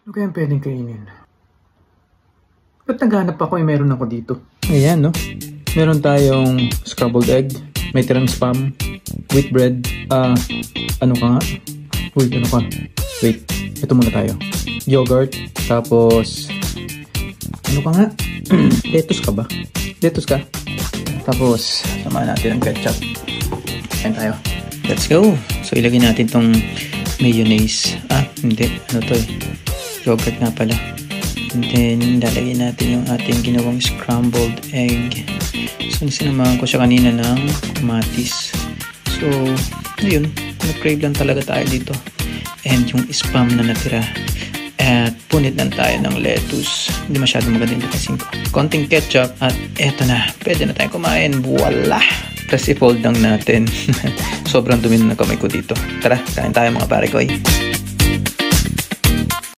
Ano kaya pwedeng kainin? Ba't naghanap ako meron ako dito? Ayan, no? Meron tayong scrambled egg, may tirang spam, wheat bread, ano ka nga? Uy, ano ka? Wait, ito muna tayo. Yogurt, tapos, ano ka nga? Lettuce ka ba? Lettuce ka? Tapos, samahan natin ang ketchup. Kain tayo. Let's go! So, ilagay natin tong mayonnaise. Hindi. Ano to eh? Yogurt nga pala. And then, lalagay natin yung ating ginawang scrambled egg. So, sinamahan ko siya kanina ng kamatis. So, ayun. Nag-crave lang talaga tayo dito. And yung spam na natira. At punit lang tayo ng lettuce. Hindi masyadong maganda yung kasi ko. Konting ketchup. At eto na. Pwede na tayong kumain. Voila! Tapos i-fold lang natin. Sobrang dumi na kamay ko dito. Tara, kain tayo mga pare ko.